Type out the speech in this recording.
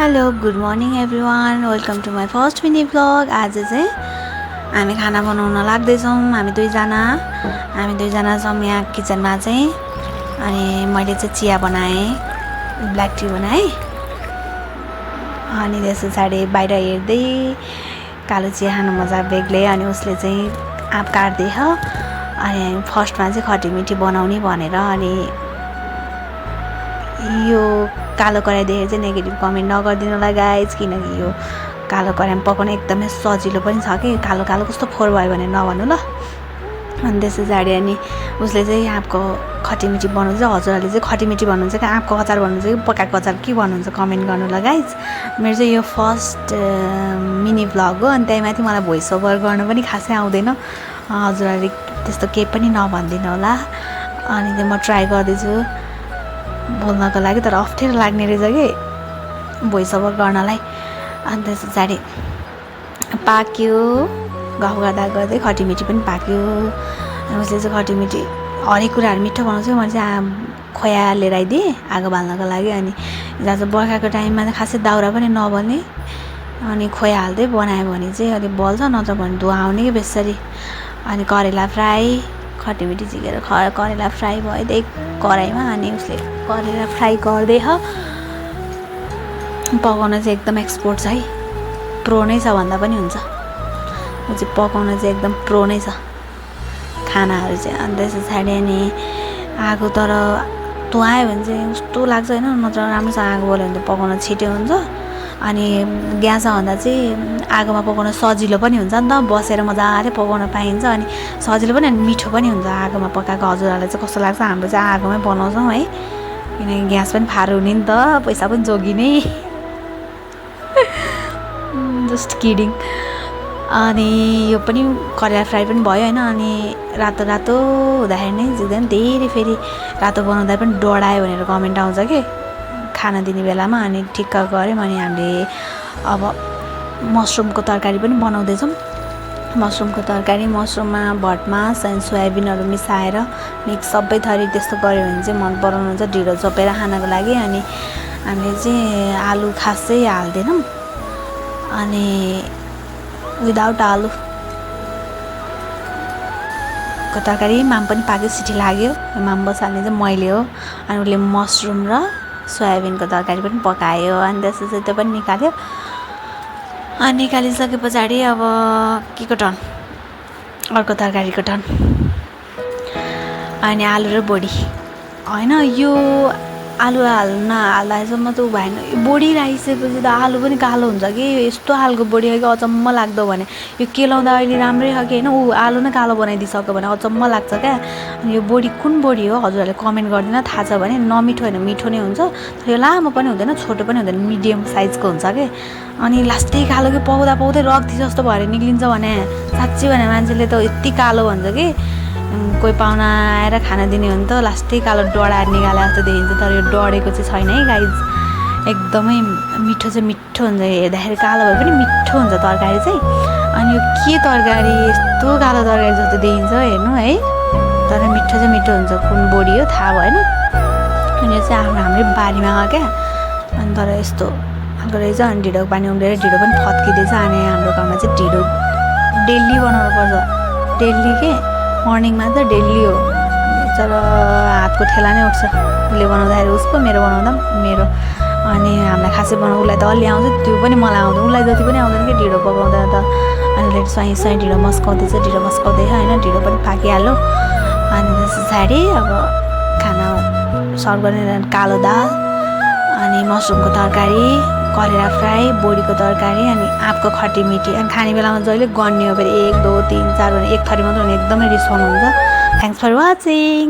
Hello good morning everyone, welcome to my first mini vlog. आज चाहिँ हामी खाना बनाउन लाग्दैछौँ। हामी दुईजना छौँ यहाँ किचनमा चाहिँ। अनि मैले चाहिँ चिया बनाएँ, ब्ल्याक टी बनाएँ। अनि त्यस पछाडि बाहिर हेर्दै कालो चिया खानु मजा बेग्लै। अनि उसले चाहिँ आँप काट्दैछ। अनि फर्स्टमा चाहिँ खटीमिठी बनाउने भनेर। अनि यो कालो कराई देखेर चाहिँ नेगेटिभ कमेन्ट नगरिदिनु होला गाइज, किनकि यो कालो कराईमा पकाउन एकदमै सजिलो पनि छ कि। कालो कालो कस्तो फोहोर भयो भने नभन्नु ल। अनि त्यस पछाडि अनि उसले चाहिँ आँपको खटीमिठी बनाउँछ। हजुरहरूले चाहिँ खटीमिठी भन्नुहुन्छ कि आँपको अचार भन्नुहुन्छ कि पकाएको अचार के भन्नुहुन्छ कमेन्ट गर्नु होला गाइज। मेरो चाहिँ यो फर्स्ट मिनी भ्लग हो। अनि त्यही माथि मलाई भोइस ओभर गर्नु पनि खासै आउँदैन। हजुरहरूले त्यस्तो केही पनि नभनिदिनु होला। अनि चाहिँ म ट्राई गर्दैछु बोल्नको लागि, तर अप्ठ्यारो लाग्ने रहेछ कि भोइस ओभर गर्नलाई। अनि त्यस पछाडि पाक्यो, गफ गर्दा गर्दै खटीमिठी पनि पाक्यो। उसले चाहिँ खटीमिठी हरेक कुराहरू मिठो बनाउँछ। मैले चाहिँ खोया लिएर आइदिएँ आगो बाल्नको लागि। अनि जहाँ चाहिँ बर्खाको टाइममा चाहिँ खासै दाउरा पनि नबल्ने, अनि खोया हाल्दै बनायो भने चाहिँ अलिक बल्छ, नत्र भने धुवा आउने कि बेसरी। अनि करेला फ्राई, खटीमिठी झिकेर करेला फ्राई भयो त्यही कराईमा। अनि उसले करेला फ्राई गर्दैछ। पकाउन चाहिँ एकदम एक्सपर्ट छ है, प्रो नै छ भन्दा पनि हुन्छ। ऊ चाहिँ पकाउन चाहिँ एकदम प्रो नै छ खानाहरू चाहिँ। अनि त्यस पछाडि अनि आगो तर धुवायो भने चाहिँ कस्तो लाग्छ होइन, नत्र राम्रोसँग आगो बल्यो भने त पकाउन छिटो हुन्छ। अनि ग्यासमा भन्दा चाहिँ आगोमा पकाउन सजिलो पनि हुन्छ नि त, बसेर मजाले पकाउन पाइन्छ। अनि सजिलो पनि अनि मिठो पनि हुन्छ आगोमा पकाएको। हजुरहरूलाई चाहिँ कस्तो लाग्छ? हाम्रो चाहिँ आगोमै बनाउँछौँ है, किनकि ग्यास पनि फारो हुने नि त, पैसा पनि जोगिने। Just kidding. अनि यो पनि करेला फ्राई पनि भयो होइन। अनि रातो रातो हुँदाखेरि नै झिक्दैन, धेरै फेरि रातो बनाउँदा पनि डढायो भनेर कमेन्ट आउँछ कि खाना दिने बेलामा। अनि ठिक्क गऱ्यौँ। अनि हामीले अब मसरुमको तरकारी पनि बनाउँदैछौँ। मसरुमको तरकारी, मसरुममा भटमास अनि सोयाबिनहरू मिसाएर मिक्स सबै थरी त्यस्तो गऱ्यो भने चाहिँ मन पराउनुहुन्छ ढिँडो चोपेर खानको लागि। अनि हामीले चाहिँ आलु खासै हाल्दैनौँ। अनि विदाउट आलुको तरकारी माम पनि पाक्यो, सिटी लाग्यो। माम बसाल्ने चाहिँ मैले हो। अनि उसले मसरुम र सोयाबिनको तरकारी पनि पकायो। अनि त्यसपछि त्यो पनि निकाल्यो। अनि निकालिसके पछाडि अब के को टर्न? अर्को तरकारीको टर्न। अनि आलु र बोडी होइन, यो आलु हाल्दासम्म त ऊ भएन। बोडी राखिसकेपछि त आलु पनि कालो हुन्छ कि, यस्तो खालको बोडी हो कि अचम्म लाग्दो भने। यो केलाउँदा अहिले राम्रै छ कि होइन, ऊ आलु नै कालो बनाइदिइसक्यो भने अचम्म लाग्छ क्या। अनि यो बोडी कुन बोडी हो हजुरहरूले कमेन्ट गरिदिन, थाहा छ भने। नमिठो होइन, मिठो नै हुन्छ। तर यो लामो पनि हुँदैन, छोटो पनि हुँदैन, मिडियम साइजको हुन्छ कि। अनि लास्टै कालो कि पाउँदा रक्ती जस्तो भएर निक्लिन्छ भने, साँच्ची भने मान्छेले त यति कालो भन्छ कि कोही पाहुना आएर खाना दिने हो भने त लास्टै कालो डढाएर निकाले जस्तो देखिन्छ। तर यो डढेको चाहिँ छैन है गाइज, एकदमै मिठो चाहिँ मिठो हुन्छ। हेर्दाखेरि कालो भए पनि मिठो हुन्छ तरकारी चाहिँ। अनि यो के तरकारी, यस्तो कालो तरकारी जस्तो देखिन्छ हेर्नु है, तर मिठो चाहिँ मिठो हुन्छ। कुन बोडी हो थाहा भएन। अनि यो चाहिँ हाम्रै बारीमा आयो क्या। अनि तर यस्तो खालको रहेछ। अनि ढिँडोको पानी उम्लेर ढिँडो पनि फत्किँदैछ। अनि हाम्रो गाउँमा चाहिँ ढिँडो डेली बनाउनु पर्छ, डेली के मर्निङमा त डेली हो। तर हातको ठेला नै उठ्छ, उसले बनाउँदाखेरि उसको, मेरो बनाउँदा मेरो। अनि हामीलाई खासै बनाउनु उसलाई त अलि आउँछ, त्यो पनि मलाई आउँदैन। उसलाई जति पनि आउँदैन कि ढिँडो पकाउँदा त। अनि उसले स्वाइँ ढिँडो मस्काउँदैछ होइन, ढिँडो पनि पाकिहाल्यो। अनि त्यस पछाडि अब खाना सर्भ गर्ने कालो दाल, अनि मसरुमको तरकारी, करेला फ्राई, बोडीको तरकारी, अनि आँपको खटीमिठी। अनि खाने बेलामा जहिले गन्ने हो फेरि 1 2 3 4 भने एक थरी मात्र भने एकदमै रिसाउनु हुन्छ। Thanks for watching.